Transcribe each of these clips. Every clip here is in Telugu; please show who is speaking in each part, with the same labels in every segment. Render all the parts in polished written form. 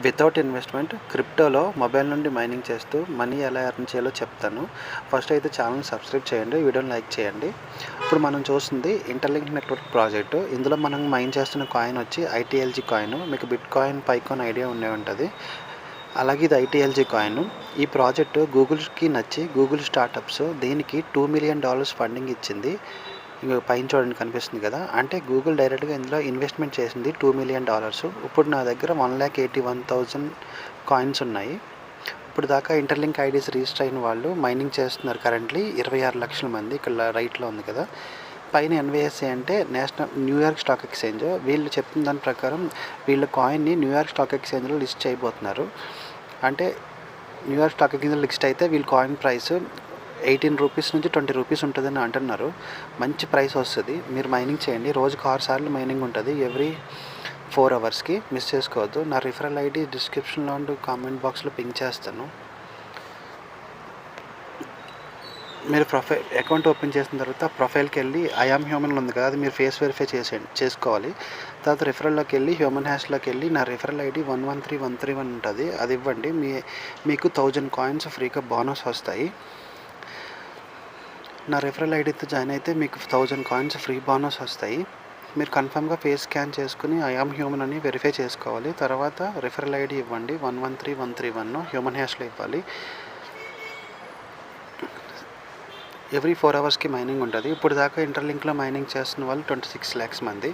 Speaker 1: వితౌట్ ఇన్వెస్ట్మెంట్ క్రిప్టోలో మొబైల్ నుండి మైనింగ్ చేస్తూ మనీ ఎలా ఎర్న్ చేయాలో చెప్తాను. ఫస్ట్ అయితే ఛానల్ సబ్స్క్రైబ్ చేయండి, వీడియోని లైక్ చేయండి. ఇప్పుడు మనం చూస్తుంది ఇంటర్లింక్ నెట్వర్క్ ప్రాజెక్టు. ఇందులో మనం మైన్ చేస్తున్న కాయిన్ వచ్చి ఐటీఎల్జీ కాయిన్. మీకు బిట్ కాయిన్, పైకాయిన్ ఐడియా ఉండే ఉంటుంది. అలాగే ఇది ఐటీఎల్జీ కాయిన్. ఈ ప్రాజెక్టు గూగుల్కి నచ్చి గూగుల్ స్టార్టప్స్ దీనికి $2 మిలియన్ ఫండింగ్ ఇచ్చింది. ఇంక పైన చూడండి కనిపిస్తుంది కదా, అంటే గూగుల్ డైరెక్ట్గా ఇందులో ఇన్వెస్ట్మెంట్ చేసింది $2 మిలియన్. ఇప్పుడు నా దగ్గర 1,81,000 కాయిన్స్ ఉన్నాయి. ఇప్పుడు దాకా ఇంటర్లింక్ ఐడీస్ రిజిస్టర్ అయిన వాళ్ళు మైనింగ్ చేస్తున్నారు. కరెంట్లీ 26 లక్షల మంది. ఇక్కడ రైట్లో ఉంది కదా, పైన ఎన్వైఎస్ఏ అంటే న్యూయార్క్ స్టాక్ ఎక్స్చేంజ్. వీళ్ళు చెప్పిన దాని ప్రకారం వీళ్ళ కాయిన్ని న్యూయార్క్ స్టాక్ ఎక్స్చేంజ్లో లిస్ట్ చేయబోతున్నారు. అంటే న్యూయార్క్ స్టాక్ ఎక్స్చేంజ్లో లిస్ట్ అయితే వీళ్ళ కాయిన్ ప్రైస్ 18 రూపీస్ నుంచి 20 రూపీస్ ఉంటుందని అంటున్నారు. మంచి ప్రైస్ వస్తుంది. మీరు మైనింగ్ చేయండి. రోజుకు 6 సార్లు మైనింగ్ ఉంటుంది, ఎవ్రీ 4 అవర్స్కి. మిస్ చేసుకోవద్దు. నా రిఫరల్ ఐడి డిస్క్రిప్షన్లో అండ్ కామెంట్ బాక్స్లో పింక్ చేస్తాను. మీరు అకౌంట్ ఓపెన్ చేసిన తర్వాత ప్రొఫైల్కి వెళ్ళి ఐఆమ్ హ్యూమన్ ఉంది కదా, అది మీరు ఫేస్ వెరిఫై చేసుకోవాలి. తర్వాత రిఫరల్లోకి వెళ్ళి హ్యూమన్ హ్యాష్లోకి వెళ్ళి నా రిఫరల్ ఐడి 113131 ఉంటుంది, అది ఇవ్వండి. మీకు 1000 కాయిన్స్ ఫ్రీగా బోనస్ వస్తాయి. నా రిఫరల్ ఐడితో జాయిన్ అయితే మీకు 1000 కాయిన్స్ ఫ్రీ బోనస్ వస్తాయి. మీరు కన్ఫర్మ్గా ఫేస్ స్కాన్ చేసుకుని ఐఆమ్ హ్యూమన్ అని వెరిఫై చేసుకోవాలి. తర్వాత రిఫరల్ ఐడి ఇవ్వండి, 113131 హ్యూమన్ హ్యాష్లో ఇవ్వాలి. ఎవ్రీ 4 అవర్స్కి మైనింగ్ ఉంటుంది. ఇప్పుడు దాకా ఇంటర్లింక్లో మైనింగ్ చేస్తున్న వాళ్ళు 26 lakhs మంది.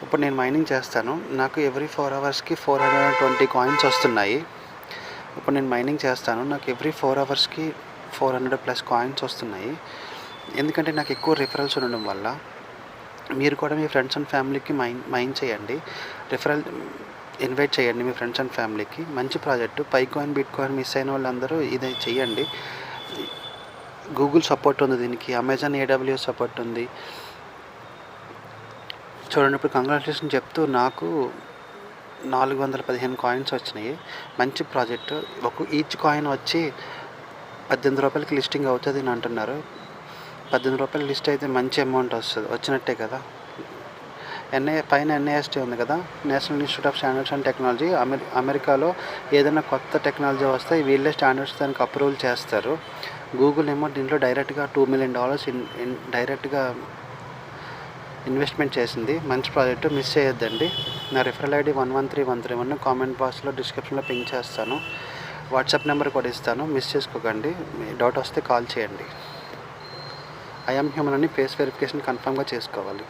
Speaker 1: ఇప్పుడు నేను మైనింగ్ చేస్తాను. నాకు ఎవ్రీ 4 అవర్స్కి 420 కాయిన్స్ వస్తున్నాయి. ఇప్పుడు నేను మైనింగ్ చేస్తాను. నాకు ఎవ్రీ 4 అవర్స్కి 400+ కాయిన్స్ వస్తున్నాయి. ఎందుకంటే నాకు ఎక్కువ రిఫరల్స్ ఉండడం వల్ల. మీరు కూడా మీ ఫ్రెండ్స్ అండ్ ఫ్యామిలీకి మైన్ చేయండి. రిఫరల్ ఇన్వైట్ చేయండి మీ ఫ్రెండ్స్ అండ్ ఫ్యామిలీకి. మంచి ప్రాజెక్టు. పైకాయిన్, బిట్ కాయిన్ మిస్ అయిన వాళ్ళందరూ ఇది చేయండి. గూగుల్ సపోర్ట్ ఉంది దీనికి, అమెజాన్ AWS సపోర్ట్ ఉంది. చూడండి, ఇప్పుడు కంగ్రాచులేషన్ చెప్తూ నాకు 415 కాయిన్స్ వచ్చినాయి. మంచి ప్రాజెక్టు. ఈచ్ కాయిన్ వచ్చి $18 లిస్టింగ్ అవుతుంది అని అంటున్నారు. $18 లిస్ట్ అయితే మంచి అమౌంట్ వచ్చినట్టే కదా. పైన NIST ఉంది కదా, national institute of standards and technology. అమెరికాలో ఏదైనా కొత్త టెక్నాలజీ వస్తే వీళ్ళే స్టాండర్డ్స్ దానికి అప్రూవల్ చేస్తారు. గూగుల్ ఏమో దీంట్లో డైరెక్ట్గా $2 మిలియన్ డైరెక్ట్గా ఇన్వెస్ట్మెంట్ చేసింది. మంచి ప్రాజెక్టు, మిస్ చేయొద్దండి. నా రిఫరల్ ఐడి 113131 కామెంట్ బాక్స్లో డిస్క్రిప్షన్లో పింక్ చేస్తాను. వాట్సాప్ నెంబర్ కూడా ఇస్తాను, మిస్ చేసుకోకండి. డౌట్ వస్తే కాల్ చేయండి. ఐఆమ్ హ్యూమన్ అని ఫేస్ వెరిఫికేషన్ కన్ఫర్మ్గా చేసుకోవాలి.